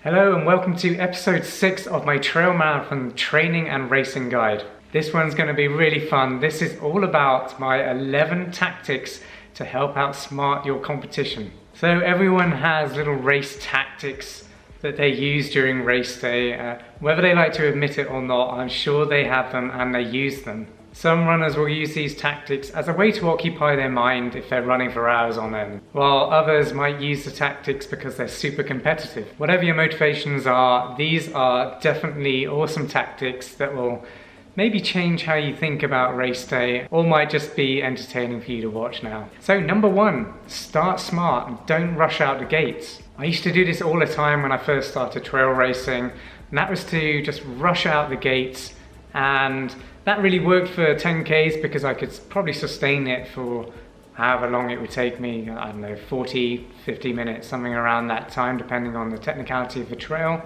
Hello and welcome to episode 6 of my trail marathon training and racing guide. This one's going to be really fun. This is all about my 11 tactics to help outsmart your competition. So everyone has little race tactics that they use during race day. Whether they like to admit it or not, I'm sure they have them and they use them. Some runners will use these tactics as a way to occupy their mind if they're running for hours on end, while others might use the tactics because they're super competitive. Whatever your motivations are, these are definitely awesome tactics that will maybe change how you think about race day, or might just be entertaining for you to watch now. So number 1, start smart and don't rush out the gates. I used to do this all the time when I first started trail racing, and that was to just rush out the gates, and that really worked for 10Ks because I could probably sustain it for however long it would take me, I don't know, 40, 50 minutes, something around that time, depending on the technicality of the trail.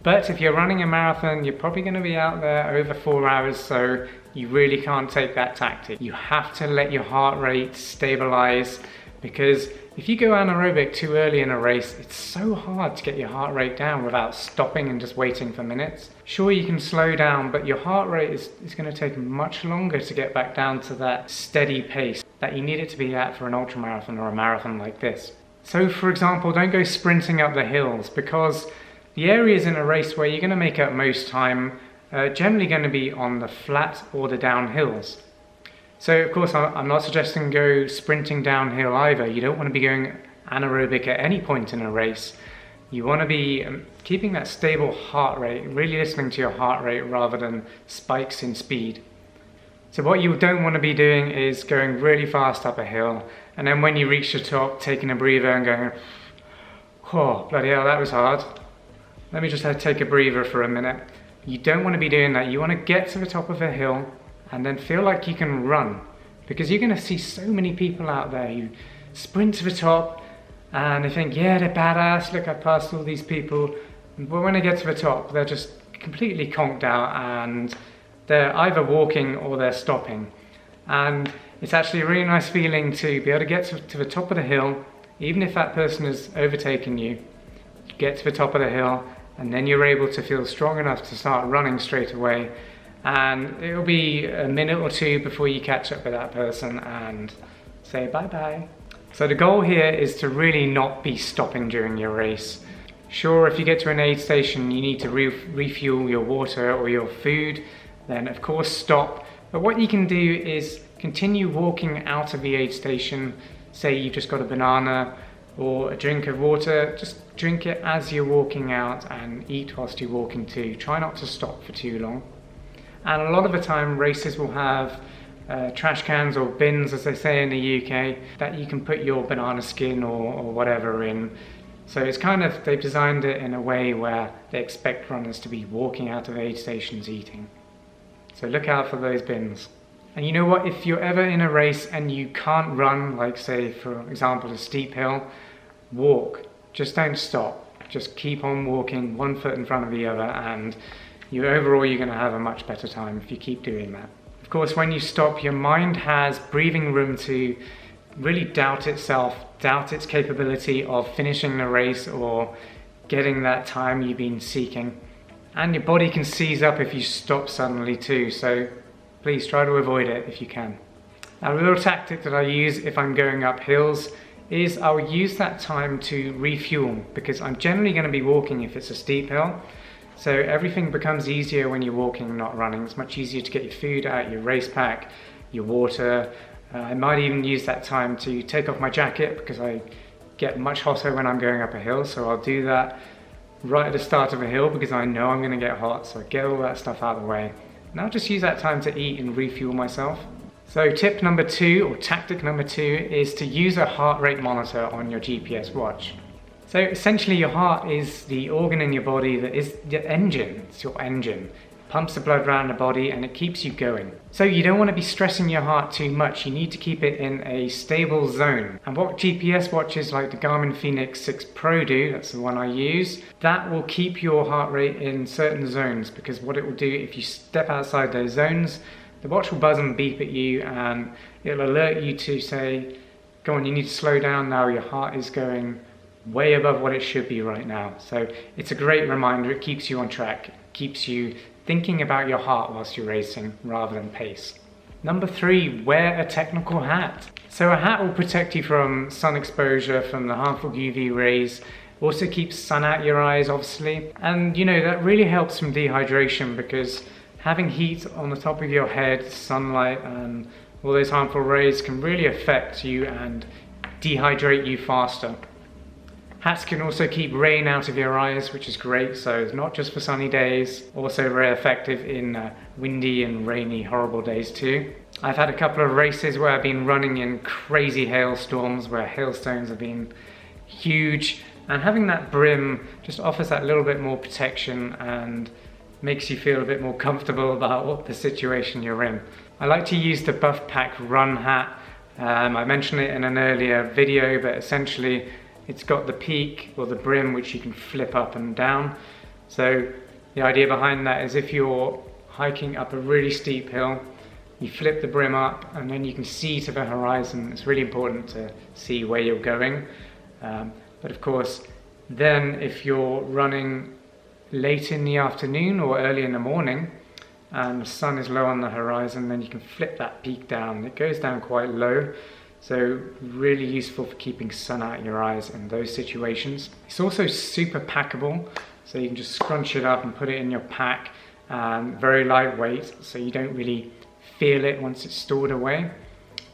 But if you're running a marathon, you're probably going to be out there over 4 hours, so you really can't take that tactic. You have to let your heart rate stabilize, because if you go anaerobic too early in a race, it's so hard to get your heart rate down without stopping and just waiting for minutes. Sure, you can slow down, but your heart rate is going to take much longer to get back down to that steady pace that you need it to be at for an ultramarathon or a marathon like this. So for example, don't go sprinting up the hills, because the areas in a race where you're going to make up most time are generally going to be on the flat or the downhills. So of course I'm not suggesting go sprinting downhill either. You don't want to be going anaerobic at any point in a race. You want to be keeping that stable heart rate, really listening to your heart rate rather than spikes in speed. So what you don't want to be doing is going really fast up a hill, and then when you reach the top, taking a breather and going, oh bloody hell, that was hard. Let me just take a breather for a minute. You don't want to be doing that. You want to get to the top of a hill and then feel like you can run, because you're going to see so many people out there who sprint to the top and they think, yeah, they're badass, look, I passed all these people. But when they get to the top, they're just completely conked out and they're either walking or they're stopping. And it's actually a really nice feeling to be able to get to the top of the hill, even if that person has overtaken you. You get to the top of the hill and then you're able to feel strong enough to start running straight away. And it'll be a minute or two before you catch up with that person and say bye-bye. So the goal here is to really not be stopping during your race. Sure, if you get to an aid station, you need to refuel your water or your food, then of course stop. But what you can do is continue walking out of the aid station. Say you've just got a banana or a drink of water, just drink it as you're walking out and eat whilst you're walking too. Try not to stop for too long. And a lot of the time races will have trash cans or bins, as they say in the UK, that you can put your banana skin or whatever in. So it's kind of, they've designed it in a way where they expect runners to be walking out of aid stations eating. So look out for those bins. And you know what, if you're ever in a race and you can't run, like say for example a steep hill, walk. Just don't stop. Just keep on walking, one foot in front of the other, and overall you're going to have a much better time if you keep doing that. Of course, when you stop, your mind has breathing room to really doubt itself, doubt its capability of finishing the race or getting that time you've been seeking. And your body can seize up if you stop suddenly too, so please try to avoid it if you can. Now, a little tactic that I use if I'm going up hills is I'll use that time to refuel, because I'm generally going to be walking if it's a steep hill. So everything becomes easier when you're walking, not running. It's much easier to get your food out, your race pack, your water. I might even use that time to take off my jacket because I get much hotter when I'm going up a hill. So I'll do that right at the start of a hill because I know I'm going to get hot. So I get all that stuff out of the way. And I'll just use that time to eat and refuel myself. So tip number 2, or tactic number 2, is to use a heart rate monitor on your GPS watch. So essentially your heart is the organ in your body that is the engine. It's your engine. It pumps the blood around the body and it keeps you going. So you don't want to be stressing your heart too much. You need to keep it in a stable zone. And what GPS watches like the Garmin Fenix 6 Pro do, that's the one I use, that will keep your heart rate in certain zones, because what it will do if you step outside those zones, the watch will buzz and beep at you and it'll alert you to say, go on, you need to slow down now, your heart is going way above what it should be right now. So it's a great reminder. It keeps you on track, it keeps you thinking about your heart whilst you're racing rather than pace. Number 3, wear a technical hat. So a hat will protect you from sun exposure, from the harmful UV rays. Also keeps sun out your eyes, obviously. And you know, that really helps from dehydration, because having heat on the top of your head, sunlight and all those harmful rays can really affect you and dehydrate you faster. Hats can also keep rain out of your eyes, which is great, so it's not just for sunny days, also very effective in windy and rainy, horrible days too. I've had a couple of races where I've been running in crazy hailstorms, where hailstones have been huge, and having that brim just offers that little bit more protection and makes you feel a bit more comfortable about what the situation you're in. I like to use the Buff Pack Run hat. I mentioned it in an earlier video, but essentially it's got the peak or the brim which you can flip up and down. So the idea behind that is if you're hiking up a really steep hill, you flip the brim up and then you can see to the horizon. It's really important to see where you're going. But of course, then if you're running late in the afternoon or early in the morning and the sun is low on the horizon, then you can flip that peak down. It goes down quite low. So really useful for keeping sun out your eyes in those situations. It's also super packable, so you can just scrunch it up and put it in your pack. Very lightweight, so you don't really feel it once it's stored away.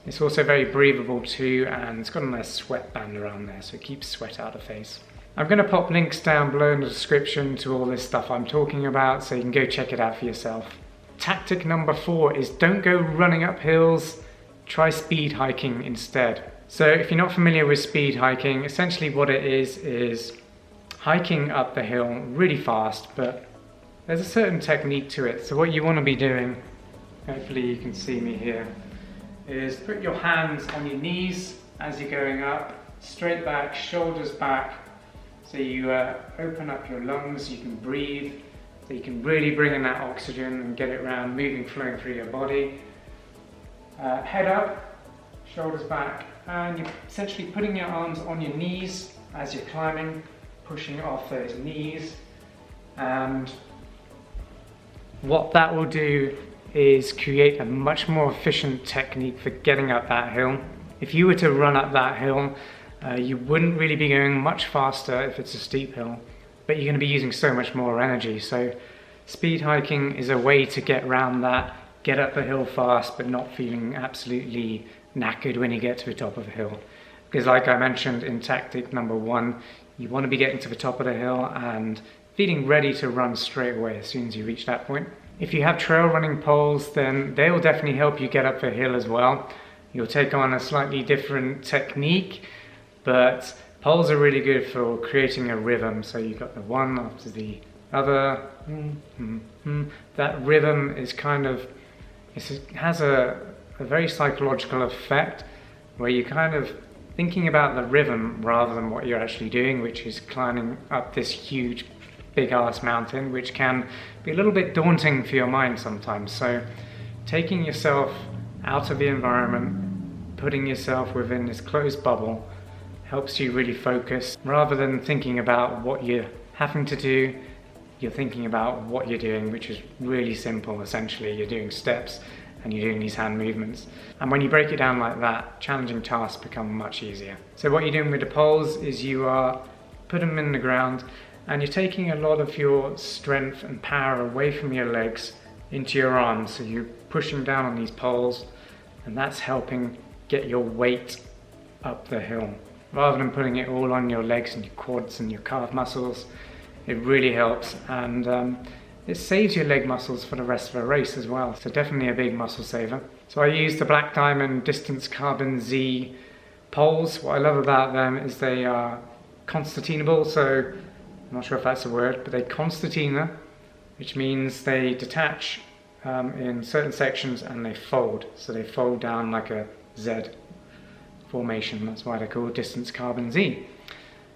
It's also very breathable too, and it's got a nice sweat band around there, so it keeps sweat out of the face. I'm going to pop links down below in the description to all this stuff I'm talking about, so you can go check it out for yourself. Tactic number 4 is don't go running up hills. Try speed hiking instead. So if you're not familiar with speed hiking, essentially what it is hiking up the hill really fast, but there's a certain technique to it. So what you want to be doing, hopefully you can see me here, is put your hands on your knees as you're going up, straight back, shoulders back, so you open up your lungs, you can breathe, so you can really bring in that oxygen and get it around, moving, flowing through your body. Head up, shoulders back, and you're essentially putting your arms on your knees as you're climbing, pushing off those knees. And what that will do is create a much more efficient technique for getting up that hill. If you were to run up that hill, you wouldn't really be going much faster if it's a steep hill, but you're going to be using so much more energy. So speed hiking is a way to get around that, get up the hill fast, but not feeling absolutely knackered when you get to the top of the hill. Because like I mentioned in tactic number 1, you want to be getting to the top of the hill and feeling ready to run straight away as soon as you reach that point. If you have trail running poles, then they will definitely help you get up the hill as well. You'll take on a slightly different technique, but poles are really good for creating a rhythm. So you've got the one after the other. That rhythm is kind of, it has a very psychological effect where you're kind of thinking about the rhythm rather than what you're actually doing, which is climbing up this huge big ass mountain, which can be a little bit daunting for your mind sometimes. So taking yourself out of the environment, putting yourself within this closed bubble helps you really focus. Rather than thinking about what you're having to do, you're thinking about what you're doing, which is really simple. Essentially, you're doing steps and you're doing these hand movements. And when you break it down like that, challenging tasks become much easier. So what you're doing with the poles is you are putting them in the ground and you're taking a lot of your strength and power away from your legs into your arms. So you're pushing down on these poles and that's helping get your weight up the hill. Rather than putting it all on your legs and your quads and your calf muscles, it really helps, and it saves your leg muscles for the rest of the race as well. So definitely a big muscle saver. So I use the Black Diamond Distance Carbon Z poles. What I love about them is they are concertinable, so I'm not sure if that's a word, but they concertina, which means they detach in certain sections and they fold. So they fold down like a Z formation. That's why they're called Distance Carbon Z.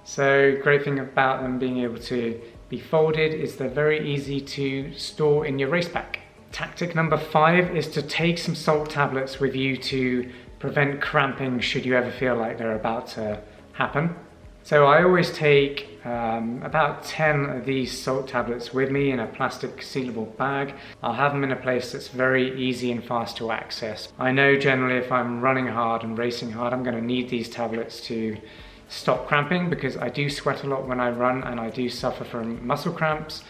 So great thing about them being able to be folded is they're very easy to store in your race pack. Tactic number 5 is to take some salt tablets with you to prevent cramping should you ever feel like they're about to happen. So I always take about 10 of these salt tablets with me in a plastic sealable bag. I'll have them in a place that's very easy and fast to access. I know generally if I'm running hard and racing hard, I'm going to need these tablets to stop cramping, because I do sweat a lot when I run and I do suffer from muscle cramps.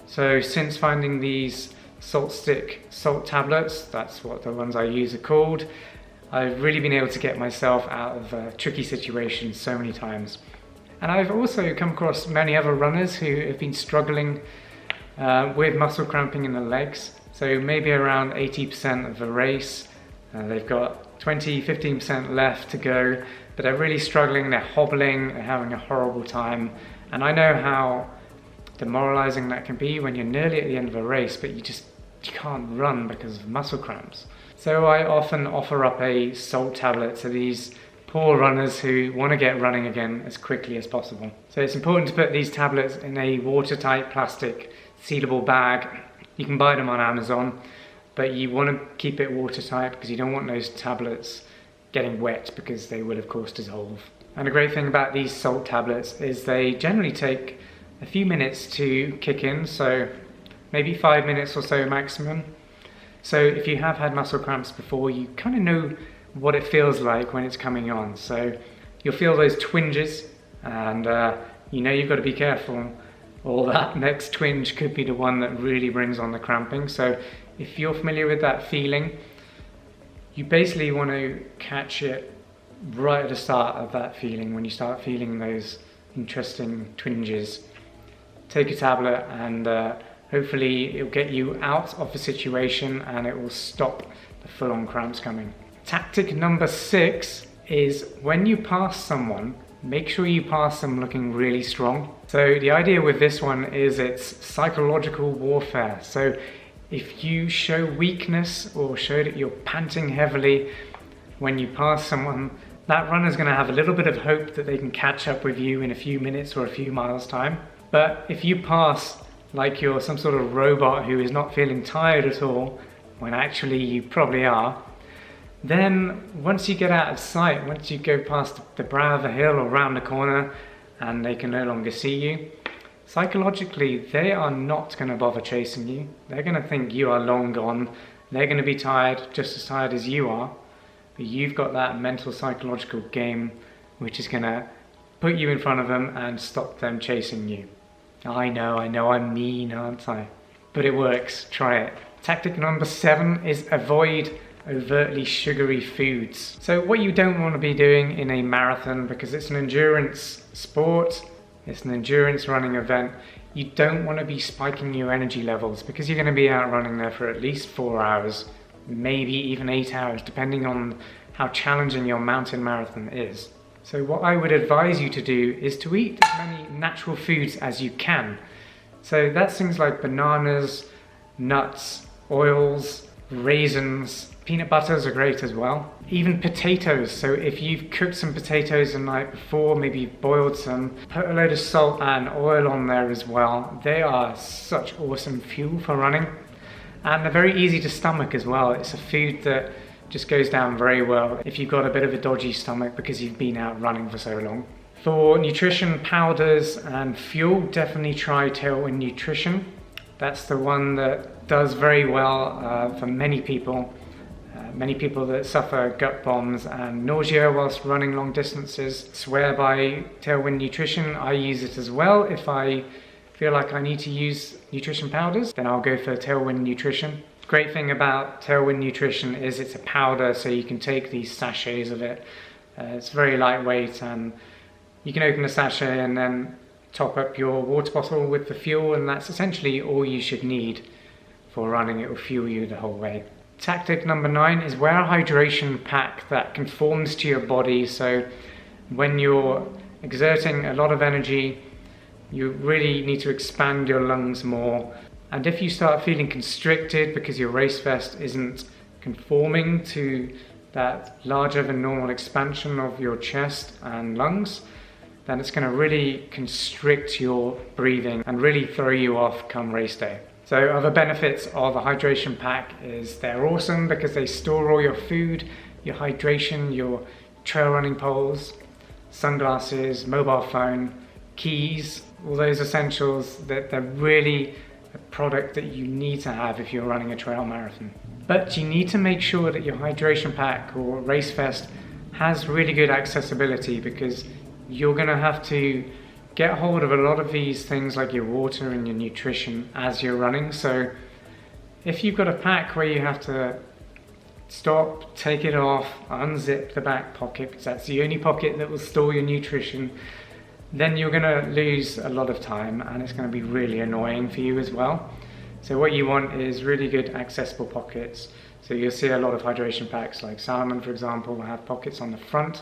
So since finding these salt tablets, that's what the ones I use are called, I've really been able to get myself out of tricky situations so many times. And I've also come across many other runners who have been struggling with muscle cramping in the legs. So maybe around 80% of the race, they've got 15% left to go, but they're really struggling, they're hobbling, they're having a horrible time. And I know how demoralizing that can be when you're nearly at the end of a race, but you can't run because of muscle cramps. So I often offer up a salt tablet to these poor runners who want to get running again as quickly as possible. So it's important to put these tablets in a watertight plastic sealable bag. You can buy them on Amazon, but you want to keep it watertight because you don't want those tablets getting wet, because they will of course dissolve. And the great thing about these salt tablets is they generally take a few minutes to kick in, so maybe 5 minutes or so maximum. So if you have had muscle cramps before, you kind of know what it feels like when it's coming on. So you'll feel those twinges, and you know you've got to be careful, or that next twinge could be the one that really brings on the cramping. So if you're familiar with that feeling, you basically want to catch it right at the start of that feeling. When you start feeling those interesting twinges, take a tablet and hopefully it'll get you out of the situation and it will stop the full-on cramps coming. Tactic number 6 is when you pass someone, make sure you pass them looking really strong. So the idea with this one is it's psychological warfare. So if you show weakness or show that you're panting heavily when you pass someone, that runner's going to have a little bit of hope that they can catch up with you in a few minutes or a few miles time. But if you pass like you're some sort of robot who is not feeling tired at all, when actually you probably are, then once you get out of sight, once you go past the brow of the hill or round the corner and they can no longer see you, psychologically they are not going to bother chasing you. They're going to think you are long gone. They're going to be tired, just as tired as you are, but you've got that mental psychological game which is going to put you in front of them and stop them chasing you. I know I'm mean, aren't I? But it works, try it. Tactic number 7 is avoid overtly sugary foods. So what you don't want to be doing in a marathon, because it's an endurance sport, it's an endurance running event, you don't want to be spiking your energy levels, because you're going to be out running there for at least 4 hours, maybe even 8 hours, depending on how challenging your mountain marathon is. So what I would advise you to do is to eat as many natural foods as you can. So that's things like bananas, nuts, oils, raisins, peanut butters are great as well. Even potatoes. So if you've cooked some potatoes the night before, maybe you've boiled some, put a load of salt and oil on there as well. They are such awesome fuel for running. And they're very easy to stomach as well. It's a food that just goes down very well if you've got a bit of a dodgy stomach because you've been out running for so long. For nutrition powders and fuel, definitely try Tailwind Nutrition. That's the one that does very well for many people. Many people that suffer gut bombs and nausea whilst running long distances swear by Tailwind Nutrition. I use it as well. If I feel like I need to use nutrition powders, then I'll go for Tailwind Nutrition. The great thing about Tailwind Nutrition is it's a powder, so you can take these sachets of it. It's very lightweight, and you can open the sachet and then top up your water bottle with the fuel, and that's essentially all you should need for running. It will fuel you the whole way. Tactic number 9 is wear a hydration pack that conforms to your body. So when you're exerting a lot of energy, you really need to expand your lungs more. And if you start feeling constricted because your race vest isn't conforming to that larger than normal expansion of your chest and lungs, then it's going to really constrict your breathing and really throw you off come race day. So other benefits of a hydration pack is they're awesome because they store all your food, your hydration, your trail running poles. sunglasses, mobile phone, keys, all those essentials that they're really a product that you need to have if you're running a trail marathon. But you need to make sure that your hydration pack or race vest has really good accessibility, because you're going to have to get hold of a lot of these things like your water and your nutrition as you're running. So if you've got a pack where you have to stop, take it off, unzip the back pocket, because that's the only pocket that will store your nutrition, then you're going to lose a lot of time and it's going to be really annoying for you as well. So what you want is really good accessible pockets. So you'll see a lot of hydration packs like Salomon, for example, will have pockets on the front,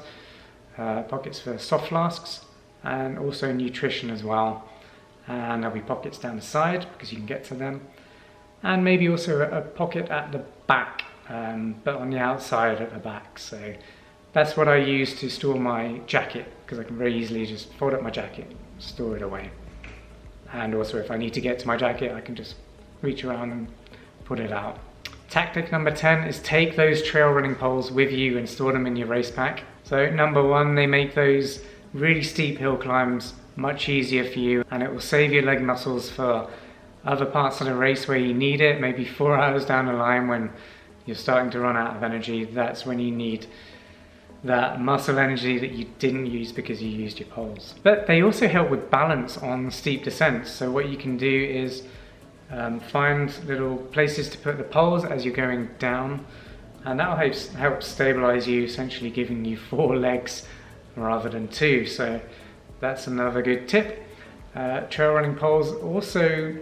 pockets for soft flasks, and also nutrition as well. And there'll be pockets down the side because you can get to them. And maybe also a pocket at the back, but on the outside at the back. So that's what I use to store my jacket, because I can very easily just fold up my jacket, store it away. And also if I need to get to my jacket, I can just reach around and put it out. Tactic number 10 is take those trail running poles with you and store them in your race pack. So number 1, they make those really steep hill climbs much easier for you, and it will save your leg muscles for other parts of the race where you need it. Maybe 4 hours down the line when you're starting to run out of energy, that's when you need that muscle energy that you didn't use because you used your poles. But they also help with balance on steep descents. So what you can do is find little places to put the poles as you're going down, and that will help stabilize you, essentially giving you 4 legs rather than 2. So that's another good tip. Trail running poles also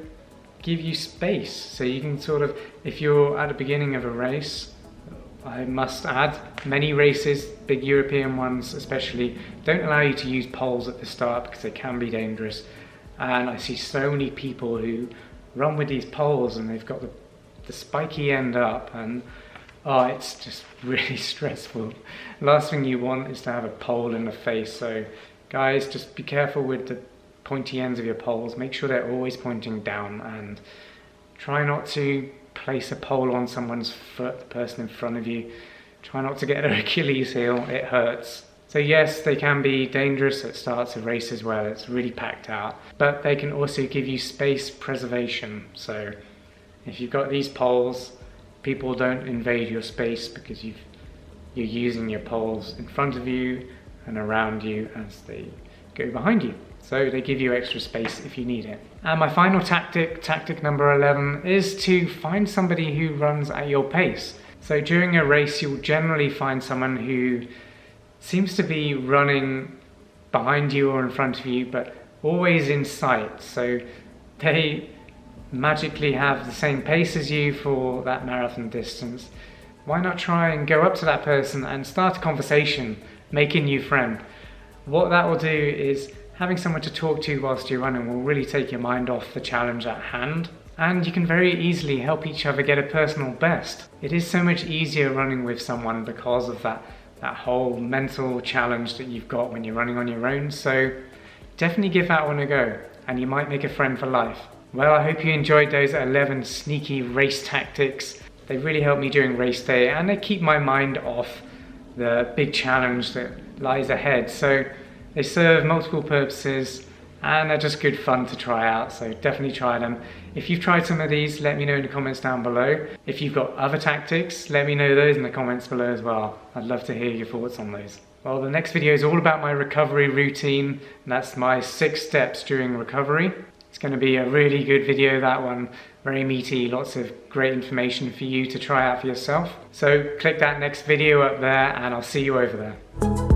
give you space, so you can sort of, if you're at the beginning of a race, I must add, many races, big European ones especially, don't allow you to use poles at the start because they can be dangerous. And I see so many people who run with these poles and they've got the spiky end up, and it's just really stressful. Last thing you want is to have a pole in the face. So guys, just be careful with the pointy ends of your poles. Make sure they're always pointing down, and try not to place a pole on someone's foot, the person in front of you. Try not to get their Achilles heel, it hurts. So yes, they can be dangerous at starts of races where it's really packed out, but they can also give you space preservation. So if you've got these poles, people don't invade your space because you're using your poles in front of you and around you as they go behind you. So they give you extra space if you need it. And my final tactic number 11, is to find somebody who runs at your pace. So during a race, you'll generally find someone who seems to be running behind you or in front of you, but always in sight. So they magically have the same pace as you for that marathon distance. Why not try and go up to that person and start a conversation, make a new friend? What that will do is having someone to talk to whilst you're running will really take your mind off the challenge at hand, and you can very easily help each other get a personal best. It is so much easier running with someone because of that whole mental challenge that you've got when you're running on your own. So definitely give that one a go, and you might make a friend for life. Well, I hope you enjoyed those 11 sneaky race tactics. They really help me during race day, and they keep my mind off the big challenge that lies ahead. So they serve multiple purposes, and they're just good fun to try out, so definitely try them. If you've tried some of these, let me know in the comments down below. If you've got other tactics, let me know those in the comments below as well. I'd love to hear your thoughts on those. Well, the next video is all about my recovery routine, and that's my 6 steps during recovery. It's going to be a really good video, that one. Very meaty, lots of great information for you to try out for yourself. So click that next video up there, and I'll see you over there.